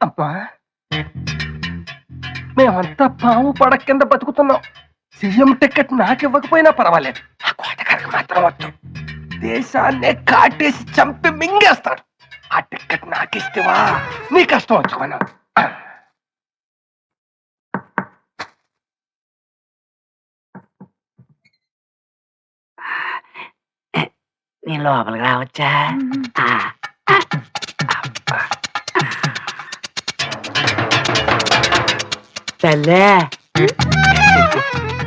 అబ్బా మేమంతా పాము పడ కింద బతుకుతున్నాం. సీఎం టికెట్ నాకివ్వకపోయినా పర్వాలేదు, ఆ కోటగారికి మాత్రం వచ్చు. దేశాన్నే కాటేసి చంపి మింగేస్తాడు. ఆ టికెట్ నాకిస్తేవా నీ కష్టం వచ్చుకున్నావు. నేను లోపలికి రావచ్చా? తల్లే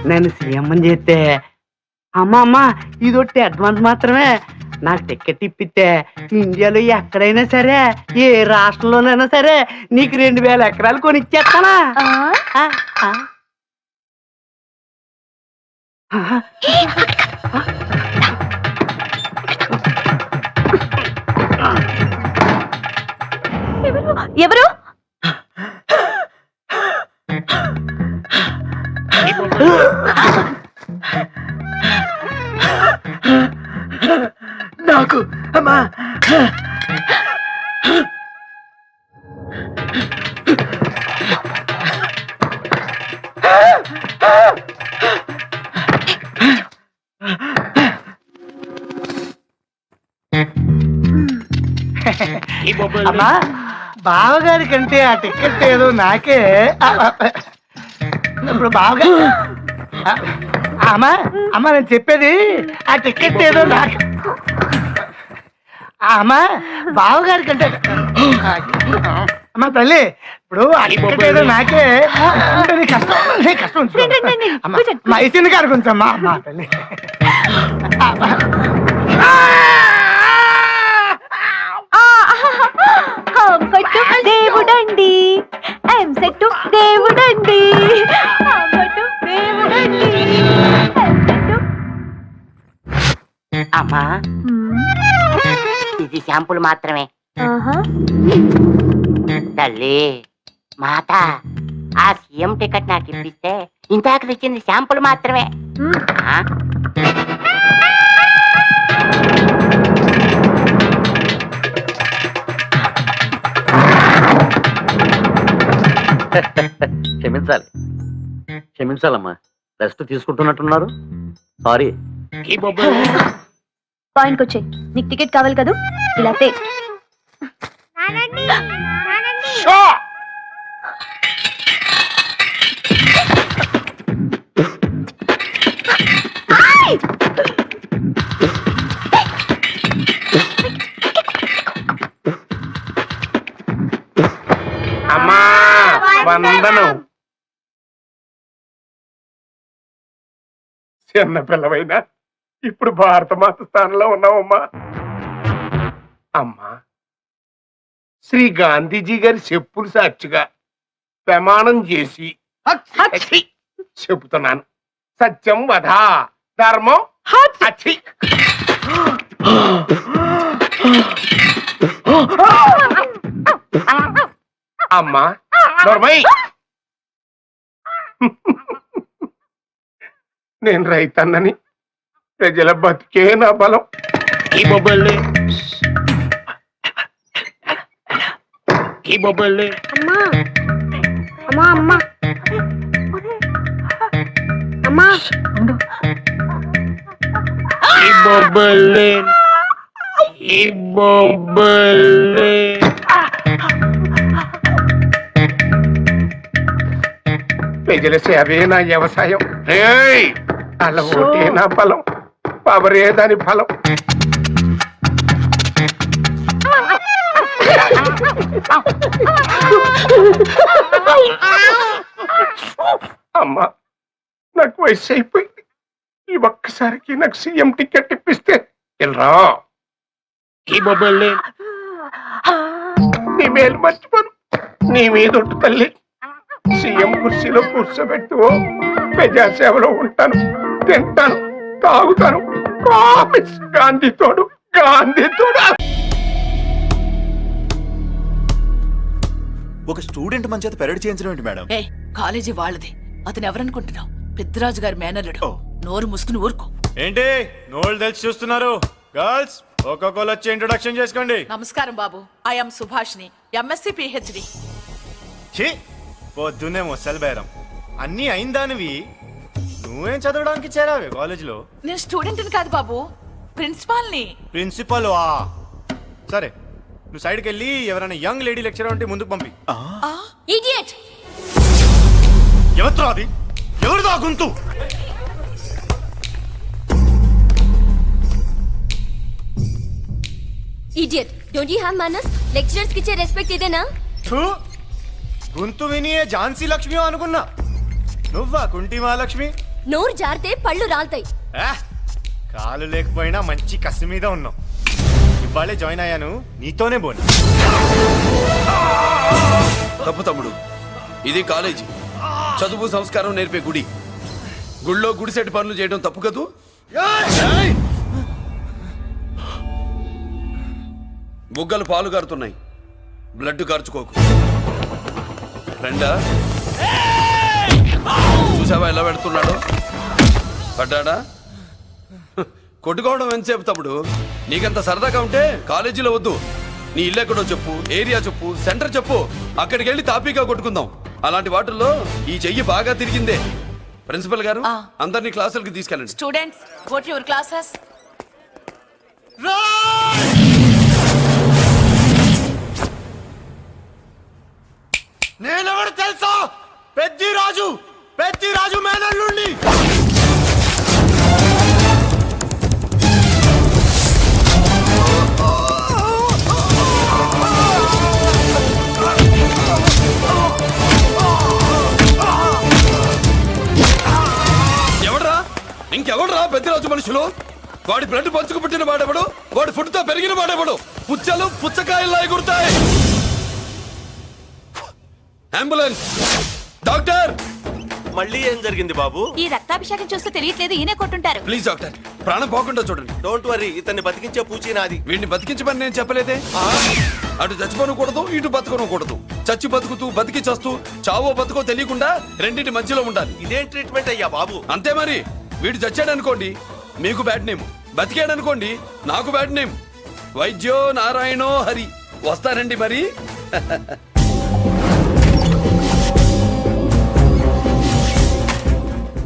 నన్ను సీఎం చేస్తే అమ్మా ఇదొట్టి అడ్వాన్స్ మాత్రమే. నాకు టికెట్ ఇప్పితే ఇండియాలో ఎక్కడైనా సరే ఏ రాష్ట్రంలోనైనా సరే నీకు 2000 ఎకరాలు కొనిచ్చేస్తానా? ఎవరు? నాకు అమ్మా అమ్మా బావగారి కంటే ఆ టికెట్ ఏదో నాకే. ఇప్పుడు బావగారు అమ్మా అమ్మా నేను చెప్పేది ఆ టికెట్ ఏదో నాకే. అమ్మా బావగారి కంటే అమ్మా తల్లి ఇప్పుడు ఆ టికెట్ ఏదో నాకే. కష్టం మైసీని గారు కొంచెం అమ్మా అమ్మా తల్లి. దేవుడండి, ఎంసెట్ దేవుడండి, దేవుడండి. అమ్మా ఇది శాంపుల్ మాత్రమే. తల్లి మాత ఆ సీఎం టికెట్ నాకు ఇప్పిస్తే ఇంతాక ఇచ్చింది శాంపుల్ మాత్రమే. క్షమించాలమ్మా, రెస్ట్ తీసుకుంటున్నట్టున్నారు. సారీ. పాయింట్కి వచ్చాయి. నీకు టికెట్ కావాలి కదా, ఇలా అమ్మా వందనం. చిన్న పిల్లవైనా ఇప్పుడు భారత మాత స్థానంలో ఉన్నావమ్మా. అమ్మా శ్రీ గాంధీజీ గారి చెప్పులు సాక్షిగా ప్రమాణం చేసి చెబుతున్నాను, సత్యం వధ ధర్మం అచ్చి. అమ్మా నోర్మై, నేను రైతన్నని, ప్రజల బతికే నా బలం. ఈ మొబైల్ ప్రజల సేవే నా వ్యవసాయం. అలా ఓటే నా బలం, పవరే దాని ఫలం. అమ్మా నాకు వయసు అయిపోయింది. ఈ ఒక్కసారికి నాకు సీఎం టికెట్ ఇప్పిస్తే వెళ్ళరా. ఈ మొబైల్ నీ మేలు మర్చిపోను, నీ మీద ఉంటు తల్లి. సీఎం కుర్చీలో కూర్చోబెట్టు, ప్రజాసేవలో ఉంటాను, తింటాను, తాగుతాను. ప్రామిస్. గాంధీ తోడు, గాంధీ తోడు. ఒక స్టూడెంట్ మన చేత పెరడ్ చేయించడం ఏంటి మేడం? కాలేజీ వాళ్ళది. అతను ఎవరనుకుంటున్నావు? పెద్దరాజు గారి మేనల్లుడు. నోరు ముసుకుని ఊరుకో. ఏంటి నోళ్ళు తెలిసి చూస్తున్నారు? గర్ల్స్ ఒక్కొక్కరు వచ్చి ఇంట్రొడక్షన్ చేసుకోండి. నమస్కారం బాబు. ఐఎమ్ సుభాష్ని, ఎంఎస్సి పిహెచ్డి. ఛీ, పొద్దున్నే ముసలి బేరం అన్నీ అయిందానివి. నువ్వేం చదవడానికి చేరావే కాలేజీలో? నేను స్టూడెంట్ని కాదు బాబు, ప్రిన్సిపాల్ని. ప్రిన్సిపల్ వా? సరే, నువ్వు సైడ్కి వెళ్ళి ఎవరైనా యంగ్ లేడీ లెక్చరర్ ఉంటే ముందుకు పంపి. ఇడియట్. ఎవరితో అది? ఎవరిదో ఆ గొంతు? ఇడియట్. డోంట్ యు హావ్ మనస్? లెక్చరర్స్ కి ఇచ్చే రెస్పెక్ట్ ఇదేనా? థూ, గొంతు విని ఝాన్సీ లక్ష్మి అనుకున్నా. నువ్వా కుంటి మహాలక్ష్మి? నోరు జారితే పళ్ళు రాల్తాయి. కాలు లేకపోయినా మంచి కసి మీద ఉన్నావు. ఇవాళే జాయిన్ అయ్యాను, నీతోనే బోను. తప్పు తమ్ముడు, ఇది కాలేజీ, చదువు సంస్కారం నేర్పే గుడి. గుళ్ళో గుడిసెట్ పనులు చేయడం తప్పు కదూ? బుగ్గలు పాలు గారుతున్నాయి, బ్లడ్ కార్చుకోకు. ఫ్రెండా, చూసావా ఎలా పెడుతున్నాడు? పడ్డాడా? కొట్టుకోవడం ఎంతసేపు తమ్ముడు? నీకంత సరదాగా ఉంటే కాలేజీలో వద్దు. నీ ఇల్లు ఎక్కడో చెప్పు, ఏరియా చెప్పు, సెంటర్ చెప్పు, అక్కడికి వెళ్ళి తాపీగా కొట్టుకుందాం. అలాంటి వాటిల్లో ఈ చెయ్యి బాగా తిరిగిందే. ప్రిన్సిపల్ గారు, అందరినీ క్లాసులకి తీసుకెళ్ళండి. Students, go to your classes. నేనెవరు తెలుసా? పెద్దిరాజు, పెద్దిరాజు మేనల్లుండి. ఎవడ్రా? ఇంకెవడ్రా పెద్దిరాజు మనుషులు? వాడి బ్లడ్ పంచుకు పుట్టిన వాడెవడు? వాడి ఫుడ్తో పెరిగిన వాడెవడు? పుచ్చలు పుచ్చకాయల్లా ఎగురుతాయి. Ambulance, doctor. మళ్ళీ ఏం జరిగింది బాబు? ఈ రక్తాభిషేకం చూస్తే తెలియట్లేదు, ఈయనే కొట్టుంటారు. ప్లీజ్ డాక్టర్, ప్రాణం పోకుండా చూడండి. డోంట్ వరీ, ఇతన్ని బతికించే పూచి నాది. వీడిని బతికించమని నేను చెప్పలేదే. అటు చచ్చిపోనకూడదు, ఇటు బతకనకూడదు. చచ్చి బతుకుతూ, బతికి చస్తూ, చావో బతుకో తెలియకుండా రెండింటి మధ్యలో ఉండాలి. ఇదేం ట్రీట్మెంట్ అయ్యా బాబు? అంతే మరి. వీడు చచ్చాడనుకోండి, మీకు బ్యాడ్ నేమ్. బతికాడనుకోండి, నాకు బ్యాడ్ నేమ్. వైద్యో నారాయణో హరి. వస్తారండి మరి.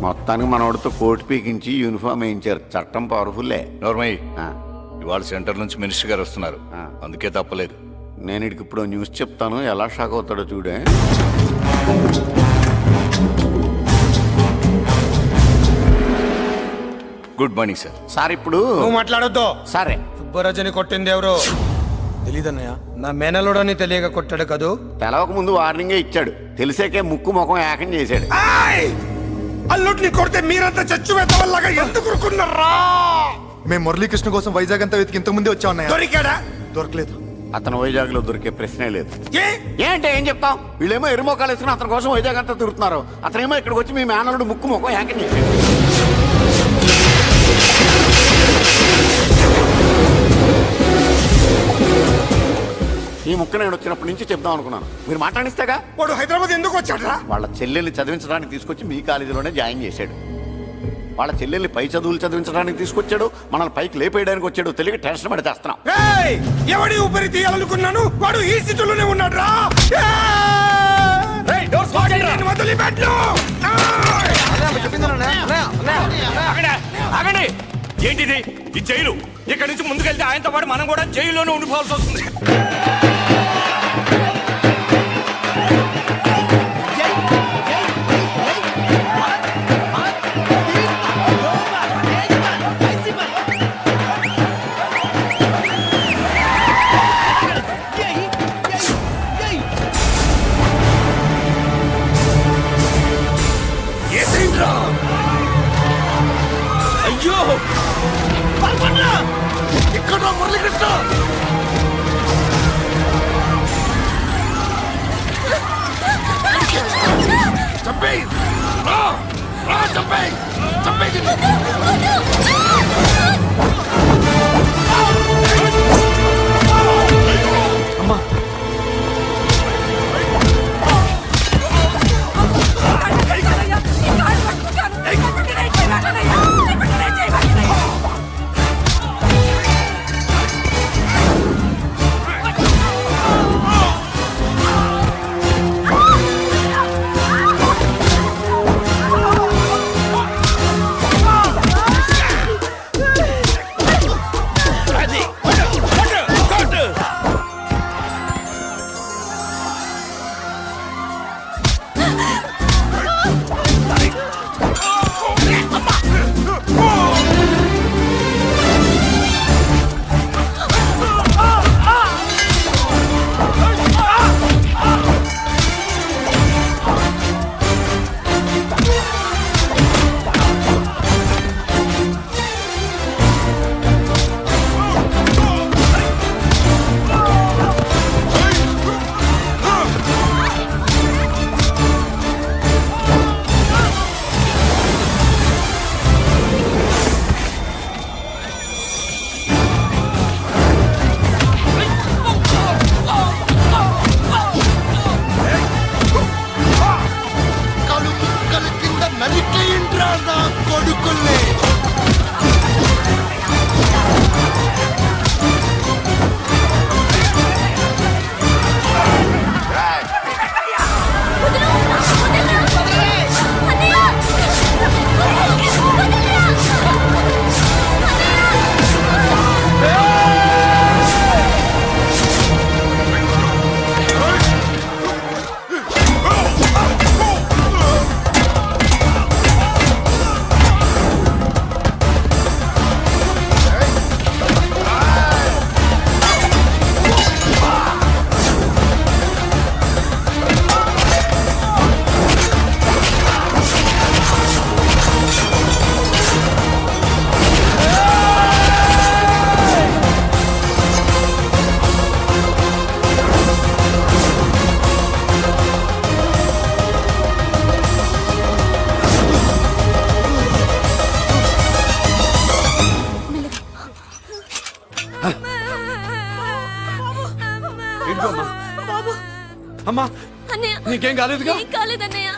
మొత్తానికి మనోడితో కోట్ పీకించి యూనిఫామ్ వేయించారు. చట్టం పవర్ఫుల్లే. నోర్మయ్య, ఇవాళ సెంటర్ నుంచి మినిస్టర్ గారు వస్తున్నారు, అందుకే తప్పలేదు. నేను ఇడికి ఇప్పుడు న్యూస్ చెప్తాను, ఎలా షాక్ అవుతాడో చూడే. Good morning sir. సార్ ఇప్పుడు నువ్వు మాట్లాడొద్దు. సరే, సుబ్బరాజుని కొట్టింది ఎవరు? తెలీదన్నయ్య, నా మేనలోడని తెలియక కొట్టాడు కదూ. తెలవక ముందు వార్నింగే ఇచ్చాడు, తెలిసాకే ముక్కు ముఖం ఏకం చేశాడు. అల్లుడిని కొడితే మీరంతా చచ్చు వెతవల్లాగా ఎందుకు ఊరుకున్నారా? మేము మురళీకృష్ణ కోసం వైజాగ్ అంతా వెతికి ఇంతకు ముందే వచ్చా ఉన్నాయా? దొరికాడా? దొరకలేదు. అతను వైజాగ్ లో దొరికే ప్రశ్నే లేదు. ఏ? ఏంటే ఏం చెప్తాం? వీళ్ళేమో ఎరుమోకాలు వేసుకుని అతని కోసం వైజాగ్ అంతా తిరుగుతున్నారు. అతనేమో ఇక్కడికి వచ్చి మీ మేనలుడు ముక్కు ముఖం ఏకం చేశాడు. ఈ ముక్క నేను వచ్చినప్పటి నుంచి చెప్దాం అనుకున్నాను, మీరు మాట్లాడిస్తేగా. వాడు హైదరాబాద్ ఎందుకు వచ్చాడరా? వాళ్ళ చెల్లెల్ని చదివించడానికి తీసుకొచ్చి మీ కాలేజీలోనే జాయిన్ చేశాడు. వాళ్ళ చెల్లెల్ని పై చదువులు చదివించడానికి తీసుకొచ్చాడు, మనల్ని పైకి లేపేయడానికి వచ్చాడు. తెలియక టెన్షన్ పడి తెస్తున్నాం. ఎవడి ఊపిరి తీయాలనుకున్నాను, వాడు ఈ స్థితిలోనే ఉన్నాడు రా. ఏంటిది? ఈ జైలు. ఇక్కడ నుంచి ముందుకెళ్తే ఆయనతో పాటు మనం కూడా జైల్లోనే ఉండిపోవాల్సి వస్తుంది. అయ్యో, ఇక్కడ మురళీకృష్ణ. చంపేయ్, చంపేయ్, చంపేయ్. అమ్మా, ఇదిగో అమ్మా. అమ్మా అన్నయ్య నీకేం కాలేదుగా? ఏం కాలేదన్నయ్య.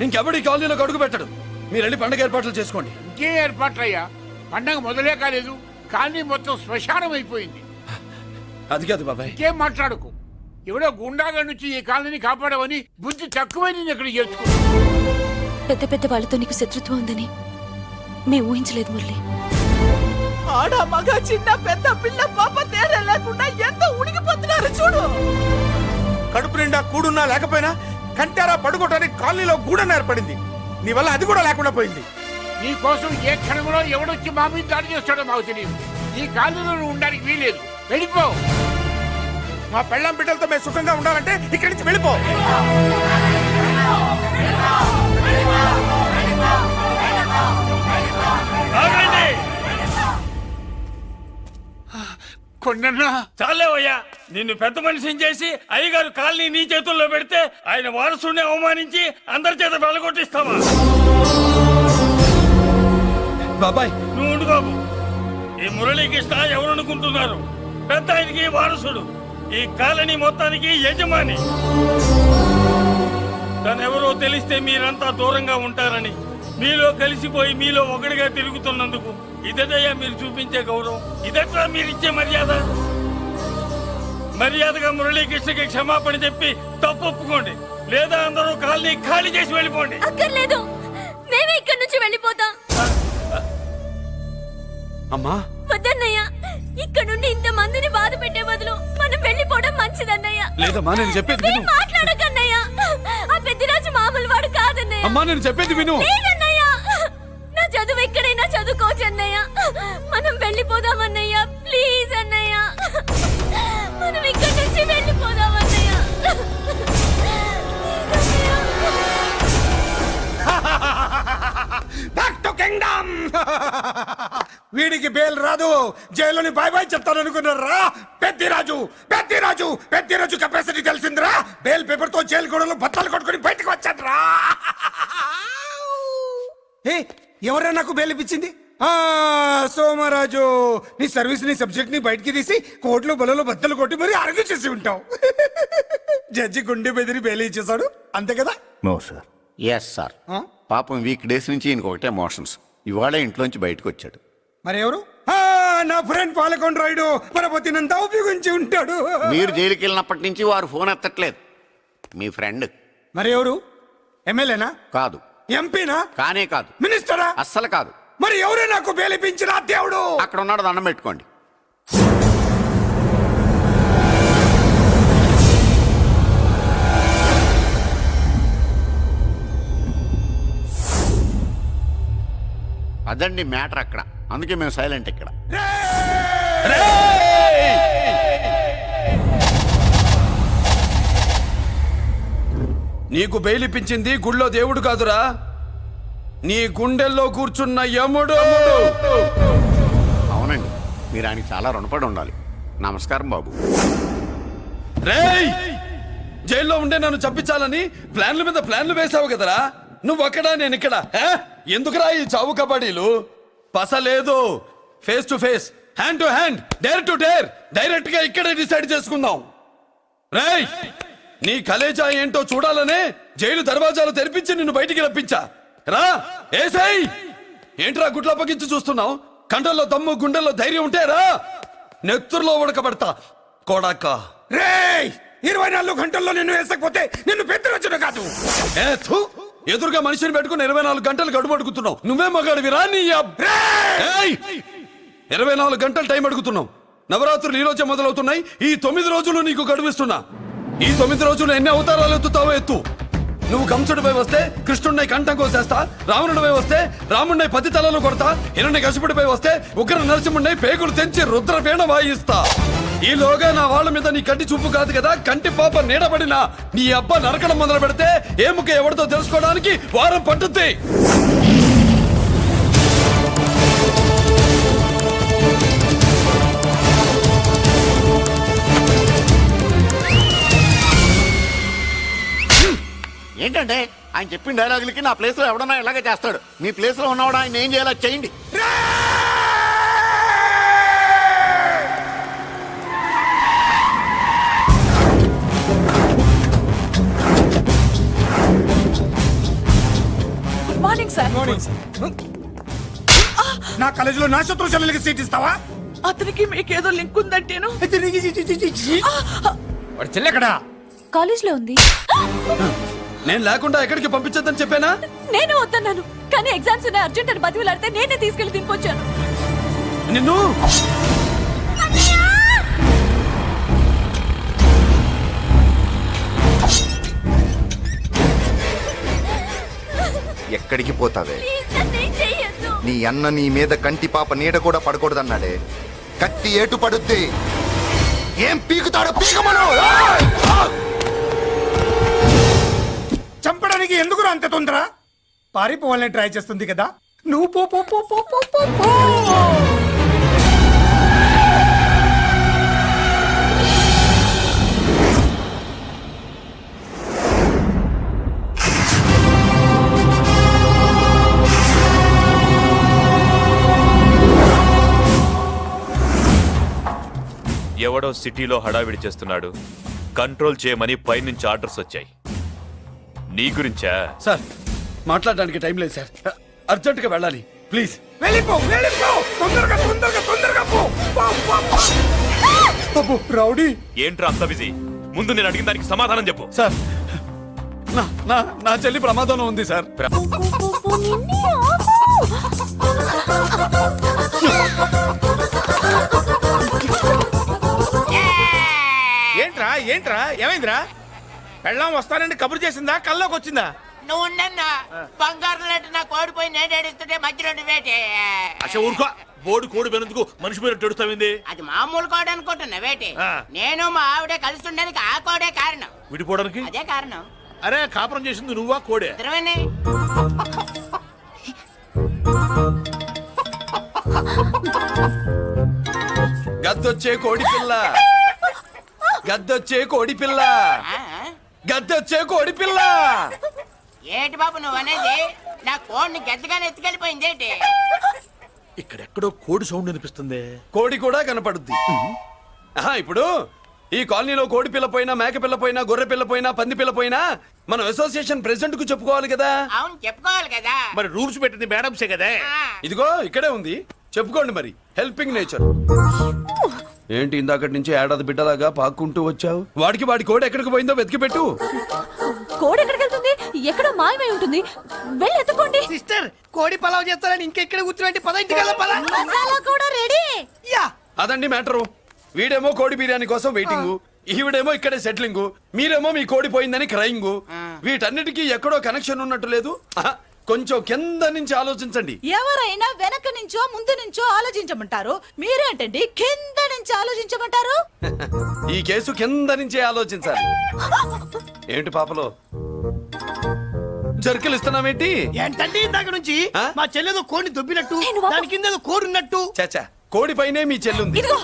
ఇంకెవడి కాలనీలోకి అడుగు పెట్టడు. మీరు వెళ్ళి పండగ ఏర్పాట్లు చేసుకోండి. ఇంకే ఏర్పాట్లయ్యా? పండగ మొదలే కాలేదు కానీ మొత్తం శ్మశానం అయిపోయింది. అది కాదు బాబాయ్. ఇంకేం మాట్లాడుకు. ఎవడో గుండాగా నుంచి ఈ కాలనీని కాపాడవని బుద్ధి తక్కువై నేను ఇక్కడ చేర్చుకున్నా. పెద్ద పెద్ద వాళ్ళతో నీకు శత్రుత్వం ఉందని మేము ఊహించలేదు మురళి. ఆడ మగ చిన్న పెద్ద పిల్ల పాప తేడా లేకుండా ఎంత ఉడికిపోతున్నారు చూడు. కడుపు నిండా కూడున్నా లేకపోయినా కంటారా పడుకోవటానికి కాలనీలో గూడెం ఏర్పడింది. నీ వల్ల అది కూడా లేకుండా పోయింది. నీ కోసం ఏ క్షణంలో ఎవడొచ్చి మా మీద దాడి చేస్తాడో మాకు తెలియదు. ఈ కాలనీలో నువ్వు ఉండడానికి వీలేదు. వెళ్ళిపో. మా పెళ్ళాం బిడ్డలతో మేము సుఖంగా ఉండాలంటే ఇక్కడి నుంచి వెళ్ళిపో. కొండన్నా చాలేవయ్యా, నిన్ను పెద్ద మనిషిని చేసి అయ్యగారు కాలనీ నీ చేతుల్లో పెడితే ఆయన వారసుని అవమానించి అందరి చేత వెళ్ళగొట్టిస్తావా? బాబాయ్ నువ్వు ఉండు బాబు. ఈ మురళీకృష్ణ ఎవరనుకుంటున్నారు? పెద్ద ఆయనకి వారసుడు, ఈ కాలనీ మొత్తానికి యజమాని. తనెవరో తెలిస్తే మీరంతా దూరంగా ఉంటారని మీలో కలిసిపోయి మీలో ఒకటిగా తిరుగుతున్నందుకు ఇదయ్యా మీరు చూపించే గౌరవం. ఇదట్లా మీరిచ్చే మర్యాద. మర్యాదగా మురళీకృష్ణకి క్షమాపణ చెప్పి తప్పు ఒప్పుకోండి, లేదా అందరూ కాలనీ ఖాళీ చేసి వెళ్ళిపోండి. అక్కర్లేదు, మేమే ఇక్కడి నుంచి వెళ్ళిపోతాం. అమ్మా వద్దన్నయ్య, ఇక్కడ నుండి ఇంత మందిని బాధ పెట్టే బదులు మనం వెళ్ళిపోవడం మంచిదన్నయ్య. లేదమ్మా, నేను చెప్పేది విను. మాట్లాడకన్నయ్య, ఆ పెద్దిరాజు మామూలు వాడు కాదన్నయ్య. అమ్మా నేను చెప్పేది విను. లేదన్నయ్య, నా చదువు ఎక్కడైనా చదువుకోవచ్చు అన్నయ్య. మనం వెళ్ళిపోదామన్నయ్య, ప్లీజ్ అన్నయ్య. మనం ఇక్కడి నుంచి వెళ్ళిపోదామన్నయ్య. Back to kingdom. వీడికి బెయిల్ రాదు, జైల్లోని బాయ్ బాయ్ చెప్తాను అనుకున్నారా? పెద్దిరాజు పెద్దిరాజు పెద్దిరాజు కెపాసిటీ తెలిసిందిరా. బెయిల్ పేపర్ తో జైలు గోడలు బత్తలు కొట్టుకుని బయటకు వచ్చాడ్రా. ఎవరా నాకు బెయిల్ ఇప్పించింది? సోమరాజు, నీ సర్వీస్ నీ సబ్జెక్ట్ ని బయటికి తీసి కోర్టులో బలలో బద్దలు కొట్టి మరి అరుగు చేసి ఉంటావు. జడ్జి గుండె బెదిరి బెయిల్ ఇచ్చేసాడు, అంతే కదా? No sir. Yes sir. పాపం వీక్ డేస్ నుంచి ఈయనకు ఒకటే మోషన్స్. ఇవాళ ఇంట్లోంచి బయటకు వచ్చాడు. మరి ఎవరు? నా ఫ్రెండ్ పాలకొండ రాయుడు పరపతినంతా ఉపయోగించి ఉంటాడు. మీరు జైలుకి వెళ్ళినప్పటి నుంచి వారు ఫోన్ ఎత్తట్లేదు. మీ ఫ్రెండ్. మరి ఎవరు? ఎమ్మెల్యేనా? కాదు. ఎంపీనా? కానే కాదు. మినిస్టరా? అస్సలు కాదు. మరి ఎవరే నాకు బేలిపించిన దేవుడు? అక్కడ ఉన్నాడు, దండం పెట్టుకోండి. అదండి మ్యాటర్ అక్కడ. అందుకే మేము సైలెంట్ ఇక్కడ. నీకు బెయిలిపించింది గుళ్ళో దేవుడు కాదురా, నీ గుండెల్లో కూర్చున్న యముడు. అవునండి, మీరు ఆయనకి చాలా రుణపడి ఉండాలి. నమస్కారం బాబు. రేయ్, జైల్లో ఉండే నన్ను చంపించాలని ప్లాన్ల మీద ప్లాన్లు వేసావు కదరా. నువ్వు అక్కడ నేను ఇక్కడ. ఎందుకురా ఈ చావు కబడ్డీలు? పస లేదు. Face to face, hand to hand, dare to dare, direct గా ఇక్కడే డిసైడ్ చేసుకుందాం. రేయ్, నీ కలేజా ఏంటో చూడాలనే జైలు దర్వాజాలు తెరిపించి నిన్ను బయటికి రప్పించా. రా ఏసై. ఏంట్రా గుడ్ల పగించి చూస్తున్నావు? కండల్లో దమ్ము గుండెల్లో ధైర్యం ఉంటే రా, నెత్తురులో ఉడకబడతా కొడాక. రేయ్, 24 గంటల్లో నిన్ను వేసకపోతే నిన్ను పెద్దరొచ్చును కాదు. ఎదురుగా మనిషిని పెట్టుకుని 24 గంటలు గడుపు అడుగుతున్నావు. నువ్వే మగాడివిరా నీ 24 గంటలు టైం అడుగుతున్నావు. నవరాత్రులు ఈ రోజే మొదలవుతున్నాయి. ఈ 9 రోజులు నీకు గడువిస్తున్నా. ఈ 9 రోజులు ఎన్ని అవతారాలు ఎత్తుతావో ఎత్తు. నువ్వు కంసుడిపై వస్తే కృష్ణుడిని కంఠం కోసేస్తా, రావణుడిపై వస్తే రాముడిని 10 తలలు కొడతా, హిరణ్య కశిపుడిపై వస్తే ఉగ్ర నరసింహుడిని పేగులు తెంచి రుద్రవీణ వాయిస్తా. ఈలోగా నా వాళ్ళ మీద నీ కంటి చూపు కాదు కదా, కంటి పాప నీడబడినా నీ అబ్బ నరకడం మొదలు పెడితే ఏముక ఎవరితో తెలుసుకోవడానికి వారం పట్టుద్ది. ఏంటంటే ఆయన చెప్పిన డైలాగులకి నా ప్లేస్ లో ఎవడన్నా ఇలాగే చేస్తాడు. మీ ప్లేస్ లో ఉన్నవాడు ఆయన ఏం చేయాలో చేయండి. నా కాలేజీలో నా శత్రు చెల్లెలకి సీట్ ఇస్తావా? అతనికి మీకేదో లింక్ ఉందంటేను. వాడి చెల్లెక్కడా? కాలేజ్ లో ఉంది. నేను లేకుండా ఎక్కడికి పంపించొద్దని చెప్పానా? నేను వద్దన్నాను, కానీ ఎగ్జామ్స్ ఉన్నాయి అర్జెంట్ అని బతిలాడితే నేనే తీసుకెళ్లి దింపొచ్చాను. నిన్ను ఎక్కడికి పోతావే? నన్ను చెయ్యొద్దు. నీ అన్న నీ మీద కంటి పాప నీడ కూడా పడకూడదన్నాడే. కత్తి ఏటు పడుద్ది. ఏం పీకుతాడో పీకమను. చంపడానికి ఎందుకు అంత తొందర? పారిపోవాలని ట్రై చేస్తుంది కదా. నువ్వు పో పో పో పో పో పో పో. ఎవడో సిటీలో హడావిడి చేస్తున్నాడు, కంట్రోల్ చేయమని పైనుంచి ఆర్డర్స్ వచ్చాయి. నీ గురించా? సార్ మాట్లాడడానికి టైం లేదు సార్, అర్జెంటుగా వెళ్ళాలి ప్లీజ్. వెళ్ళిపో వెళ్ళిపో, తొందరగా తొందరగా తొందరగా పో. పో, పో, పో. అబ్బో, రౌడీ ఏంట్రా అంత బిజీ? ముందు నేను అడిగిన దానికి సమాధానం చెప్పు. సార్ నా నా నా చెల్లి ప్రమాదంలో ఉంది సార్. ఏంట్రా ఏంట్రా ఏమైందిరా? పెళ్ళాం వస్తానండి కబురు చేసిందా, కల్లోకి వచ్చిందా? నువ్వు ఉండన్నా బంగారం లాంటి నా కోడిపోయి నేను ఏడుస్తుంటే మధ్యలో నువ్వేటే. అసలు ఊరుకో. బోర్డు కోడి పెనందుకు మనిషి మీద టెడుస్తావింది. అది మామూలు కోడి అనుకుంటున్నా వేటే. ఆ. నేను మా ఆవిడే కలిసి ఉండడానికి ఆ కోడే కారణం. విడిపోవడానికి? అదే కారణం. అరే కాపురం చేసింది నువ్వా కోడే? ఇద్దరమేనే. గద్దొచ్చే కోడి పిల్ల, గద్దొచ్చే కోడి పిల్ల, ఆ? గద్దొచ్చే కోడి పిల్ల. ఏంటి బాబు నువ్వు అనేది? నా కోడిని గెద్దగానే ఎత్తుకెళ్ళిపోయింది ఏంటి? ఇక్కడెక్కడో కోడి సౌండ్ అనిపిస్తుంది. కోడి కూడా కనపడుద్ది. ఆహా, ఇప్పుడు ఈ కాలనీలో కోడి పిల్ల పోయినా, మేక పిల్ల పోయినా, గొర్రె పిల్ల పోయినా, పంది పిల్ల పోయినా మనం అసోసియేషన్ ప్రెసిడెంట్ కు చెప్పుకోవాలి కదా. అవును చెప్పుకోవాలి కదా. మరి రూల్స్ పెట్టింది మేడమ్సే కదా. ఆ. ఇదిగో ఇక్కడే ఉంది, చెప్పుకోండి మరి. Helping nature. ఏంటి ఇందాకటి నుంచి ఏడాది బిడ్డలాగా పాక్కుంటూ వచ్చావు? వాడికి వాడి కోడి ఎక్కడికి పోయిందో వెతికి పెట్టు. కోడి ఎక్కడికి వెళ్తుంది? ఎక్కడో మాయమై ఉంటుంది, వెళ్ళి ఎత్తుకోండి. సిస్టర్, కోడి పలావ్ చేస్తారని ఇంకెక్కడ కూర్చోండి. పద ఇంటికి వెళ్దాం, పద. మసాలా కూడా రెడీ. యా. అదండి మ్యాటరు. వీడేమో కోడి బిర్యానీ కోసం వెయిటింగ్, ఈవిడేమో ఇక్కడే సెటిలింగ్, మీరేమో మీ కోడి పోయిందని క్రయింగ్. వీటన్నిటికీ ఎక్కడో కనెక్షన్ ఉన్నట్టు లేదు. ఆహా, కొంచెం కింద నుంచి ఆలోచించండి. ఎవరైనా వెనక నుంచో ముందు నుంచో ఆలోచించమంటారు, మీరేంటండి కింద నుంచి ఆలోచించమంటారు? ఈ కేసు కింద నుంచే ఆలోచించాలి. ఏంటి పాపలో జర్కిలు ఇస్తున్నావేంటి? ఏంటంటే ఇందాక నుంచి ఆ? మా చెల్లెదో కోడిని దొబ్బినట్టు, నేను వాపు- దాని కింద ఏదో కోడి ఉన్నట్టు. చాచా, కోడి పైనే మీ చెల్లుంది. ఇదిగో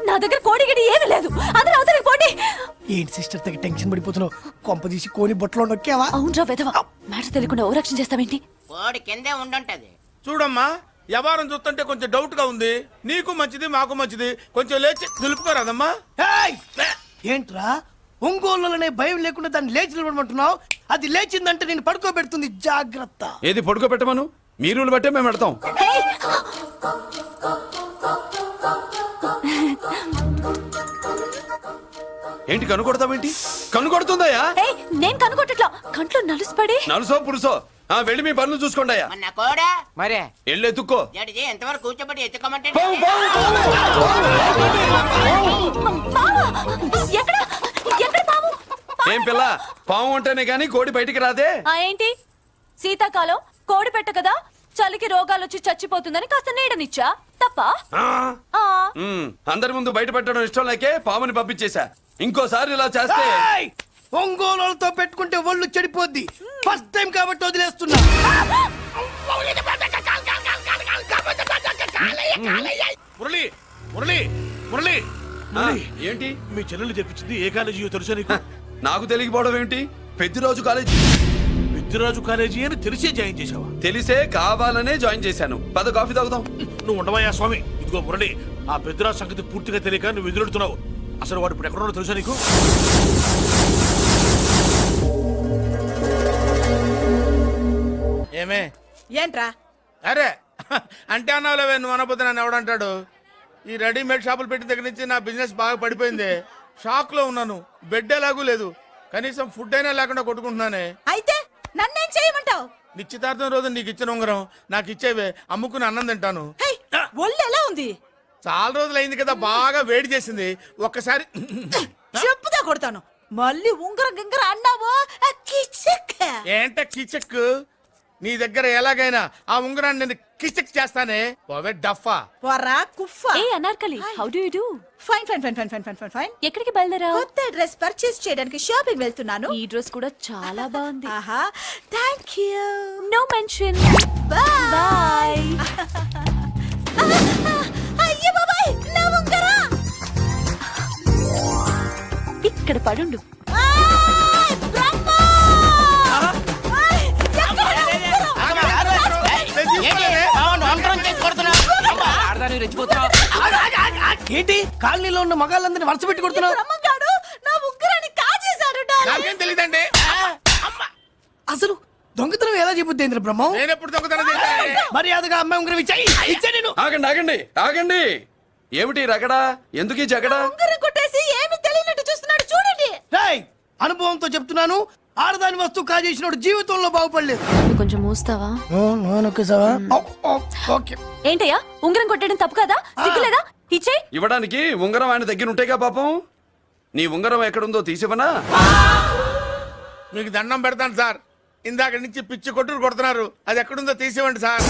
నా దగ్గర కోడి గిడి ఏమీ లేదు, అందరూ అవతలకి పోండి. ఏంటి సిస్టర్ తగ్గ టెన్షన్ పడిపోతున్నావు? కొంప తీసి కోడి బొట్టలో నొక్కావా? అవునరా వెధవ, మ్యాటర్ తెలియకుండా ఓ రక్షణ చేస్తావేంటి? కోడి కిందే ఉండుంటది. చూడమ్మా, వ్యవహారం చూస్తుంటే కొంచెం డౌట్ గా ఉంది. నీకు మంచిది మాకు మంచిది, కొంచెం లేచి నిలుపుకోరాదమ్మా. ఏయ్! ఏంట్రా ఒంగోలులోనే భయం లేకుండా దాన్ని లేచి నిలబడమంటున్నావు? అది లేచిందంటే నేను పడుకోబెడుతుంది, జాగ్రత్త. ఏది పడుకోబెట్టమను, మీ రూల్ బట్టే మేము పెడతాం. ఏంటి కనుకొడతావేంటి? కనుకొడుతుందయ్యా? ఏయ్, నేను కనుగొట్టట్లా, కంట్లో నలుసుపడి. నలుసో పురుసో వెళ్ళి మీ పనులు చూసుకోండి అయ్యా. మన కోడా మరే వెళ్ళి ఎత్తుక్కో. జడిజీ ఎంతవరకు కూర్చోబెట్టి ఎత్తుకోమంటే పావు, పావు, పాము! ఎక్కడ ఎక్కడ పాము? ఏం పిల్ల, పాము అంటేనే గాని కోడి బయటికి రాదే. ఆ ఏంటి, శీతాకాలం కోడి పెట్ట కదా, చలికి రోగాలు వచ్చి చచ్చిపోతుందని కాస్త నీడనిచ్చా, తప్ప? ఆ? ఆ, అందరి ముందు బయట పెట్టడం ఇష్టం లేకే పాముని పంపించేశా. ఇంకోసారి ఇలా చేస్తే ఏయ్! ఒంగోలులతో పెట్టుకుంటే ఒళ్ళు చెడిపోద్ది. ఫస్ట్ టైం కాబట్టి వదిలేస్తున్నా. మురళి మురళి మురళి ఆ, ఏంటి మీ చెల్లెలు చెప్పించింది ఏ కాలేజీయో తెలుసా నీకు? నాకు తెలియకపోవడం ఏంటి? పెద్దిరాజు కాలేజీ. విద్యరాజు కాలేజీ అని తెలిసే జాయిన్ చేసావా? తెలిసే కావాలనే జాయిన్ చేశాను. పద కాఫీ తాగుదాం. నువ్వు ఉండవయ్యా స్వామి. ఇదిగో మురళి, ఆ పెద్దరాజు సంగతి పూర్తిగా తెలియక నువ్వు ఎదురెడుతున్నావు. అసలు వాడు ఇప్పుడు ఎక్కడున్నాడో తెలుసా నీకు? ఏమే ఏంట్రా? అరే అంటే అన్నావులేవే, నువ్వు అనబోతే నన్ను ఎవడంటాడు. ఈ రెడీమేడ్ షాపులు పెట్టిన దగ్గర నుంచి నా బిజినెస్ బాగా పడిపోయింది. షాక్ లో ఉన్నాను. బెడ్ ఎలాగూ లేదు, కనీసం ఫుడ్ అయినా లేకుండా కొట్టుకుంటున్నానే. అయితే నన్నేం చేయమంటావు? నిశ్చితార్థం రోజు నీకు ఇచ్చిన ఉంగరం నాకు ఇచ్చేవే, అమ్ముకుని అన్నం తింటాను. ఒళ్ళు ఎలా ఉంది? చాలా రోజులు అయింది కదా, బాగా వేడి చేసింది. ఒక్కసారి చెప్పుదా కొడతాను. మళ్ళీ ఉంగరం గింగర అన్నావో కిచక్. ఏంట కిచక్? నీ దగ్గర ఎలాగైనా ఆ ఉంగరాన్ని నేను కిచక్ చేస్తానే. పోవే డఫా. పోరా కుఫా. ఏ Anarkali, how do you do? Fine fine fine fine fine fine fine fine. ఎక్కడికి బయలుదేరావు? కొత్త డ్రెస్ పర్చేస్ చేయడానికి షాపింగ్ వెళ్తున్నాను. ఈ డ్రెస్ కూడా చాలా బాగుంది. ఆహా, thank you. No mention. Bye bye. అయ్యో బాబాయ్, నా ఉంగరా ఇక్కడ పడుండు. ఏంటి కాలనీలో ఉన్న మగాళ్ళందరినీ వరుస పెట్టి కొడుతున్నావు? బ్రహ్మంగాడు నా ఉంగరాన్ని కాజేశాడు. నాకేం తెలియదండి. అసలు దొంగతనం ఎలా చెబుద్ది బ్రహ్మం? నేను ఎప్పుడు దొంగతనం చేశాను? మర్యాదగా అమ్మాయి ఉంగరం ఇచ్చా నేను. ఆగండి ఆగండి ఆగండి. ఏమిటి రగడా? ఎందుకు ఈ జగడా? ఉంగరం కొట్టేసి ఏమీ తెలియనట్టు చూస్తున్నాడు, చూడండి. రేయ్, అనుభవంతో చెప్తున్నాను, ఆడదాని వస్తువు కాజేసినోడు జీవితంలో బాగుపడలేదు. కొంచెం మూస్తావా? ఓకే. ఏంటయ్యా, ఉంగరం కొట్టడం తప్పు కదా? సిగ్గులేదా? ఇచ్చే. ఇవ్వడానికి ఉంగరం ఆయన దగ్గర ఉంటేగా పాపం. నీ ఉంగరం ఎక్కడుందో తీసివనా? మీకు దండం పెడతాను సార్, ఇందాక నుంచి పిచ్చి కొట్టుడు కొడుతున్నారు. అది ఎక్కడుందో తీసివ్వండి సార్.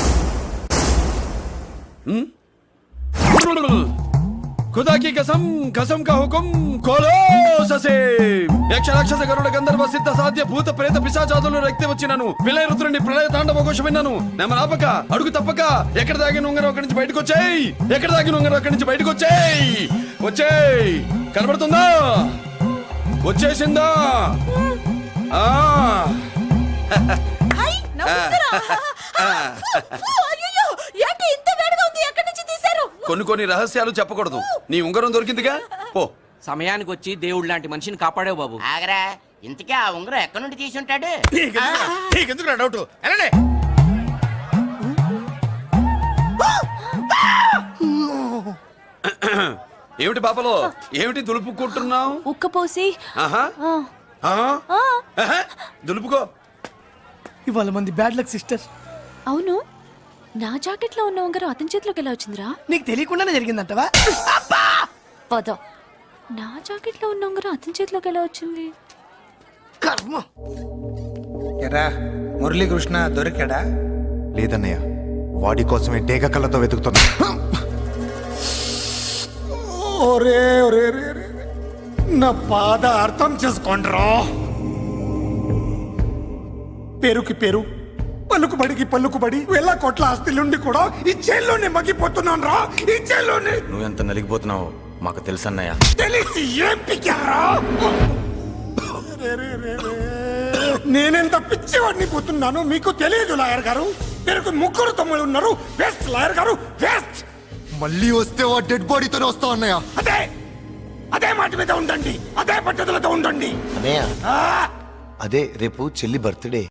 खुदा की कसम, कसम का हुकुम खोलो ससे. యక్ష రాక్షస గరుడ గంధర్వ సిద్ధ సాధ్య భూత ప్రేత పిశాచాదులు రక్తి వచ్చినాను. విలయ రుద్రుని ప్రళయ తాండవ ఘోష విన్నాను. నెమలాపక అడుగు తప్పక ఎక్కడ దాగిన ఉంగరం అక్కడి నుంచి బయటకు వచ్చేయ్. ఎక్కడ దాగిన ఉంగరం అక్కడి నుంచి బయటకు వచ్చేయ్. వచ్చేయ్. కనబడుతుందా? వచ్చేసిందా? ఆ హై, నా ఉంగరా. అయ్యో, ఏంటి ఇంత వేడిగా ఉంది? ఎక్కడి నుంచి తీశారు? కొన్ని రహస్యాలు చెప్పకూడదు. నీ ఉంగరం దొరికిందిగా, పో. సమయానికి వచ్చి దేవుడు లాంటి మనిషిని కాపాడావు బాబు. ఆగరా, ఇంతకీ ఆ ఉంగరం ఎక్కడి నుండి తీసి ఉంటాడు? నీకెందుకు డౌట్? వెళ్ళండి. ఏమిటి పాపలో, ఏమిటి దులుపుకుంటున్నావు? ఉక్కపోసి. ఆహా ఆహా, దులుపుకో. ఇవాళ మంది బ్యాడ్ లక్ సిస్టర్. అవును, నా జాకెట్ లో ఉన్న ఉంగరం అతని చేతిలోకి ఎలా వచ్చిందిరా? నీకు తెలియకుండానే జరిగిందంటవా? పద. నా జాకెట్ లో ఉన్న ఉంగరం అతని చేతిలోకి ఎలా వచ్చింది? కర్మ. ఎరా మురళీకృష్ణ దొరికాడా? లేదన్నయ్య, వాడి కోసమే డేగ కళ్ళతో వెతుకుతున్నా. ఒరే ఒరే రే రే, నా బాధ అర్థం చేసుకోండిరా. పేరుకి పేరు, పలుకుబడికి పలుకుబడి, వేల కోట్ల ఆస్తిలుండి కూడా ఈ జైల్లోనే మగ్గిపోతున్నాను రా. ఈ జైల్లోనే. నువ్వెంత నలిగిపోతున్నావు మాకు తెలుసన్నయ్య. తెలిసి ఏం పిక్కారా? నేనెంత పిచ్చివాడిని పోతున్నాను మీకు తెలియదు లాయర్ గారు. పేరుకు ముగ్గురు తమ్ముళ్ళు ఉన్నారు. వేస్ట్ లాయర్ గారు, వేస్ట్. మళ్ళీ వస్తే ఆ డెడ్ బాడీతోనే వస్తావు అన్నయ్య. అదే అదే మాట మీద ఉండండి, అదే పట్టుదలతో ఉండండి. అన్నయ్య, ఆ! అదే రేపు చెల్లి బర్త్డే.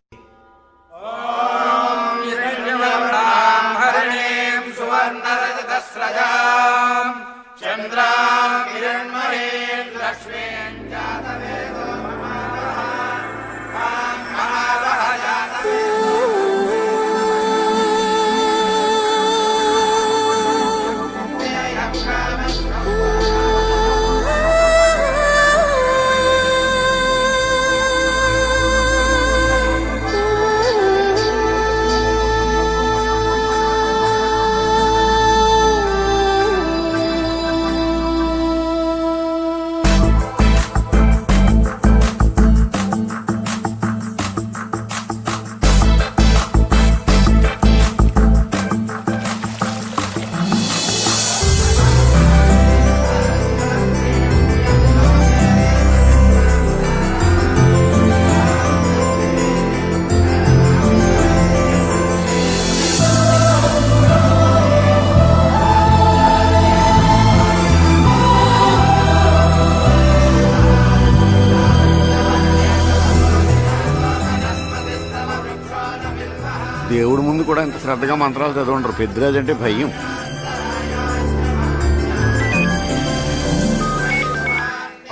ముందు కూడా ఇంత శ్రద్ధగా మంత్రాలు చదవంటారు. పెద్దిరాజు అంటే భయం.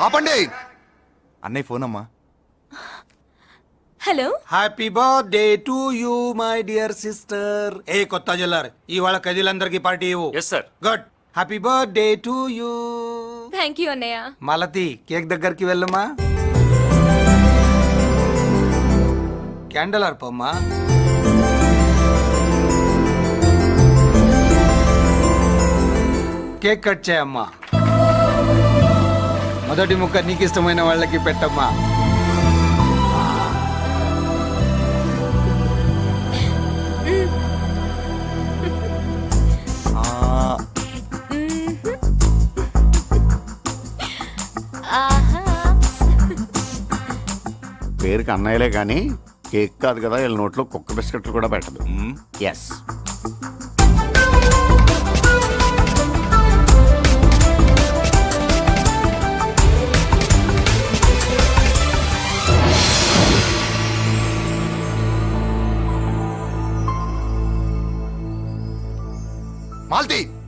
ఆపండి. అన్నయ్య ఫోన్ అమ్మా. Hello happy birthday to you my dear sister. ఏ కొత్త జల్లార్ ఇవాళ కదిలందరికి పార్టీ ఇవ్వు. Yes sir. Good. Happy birthday to you. Thank you అన్నయ్య. మలతి కేక్ దగ్గరికి వెళ్ళమ్మా. క్యాండల్ అర్పమ్మా. కేక్ కట్ చేయమ్మా. మొదటి ముక్క నీకు ఇష్టమైన వాళ్ళకి పెట్టమ్మా. పేరుకి అన్నయ్యలే కానీ కేక్ కాదు కదా, వీళ్ళ నోట్లో కుక్క బిస్కెట్లు కూడా పెట్టదు. ఎస్. మాల్తి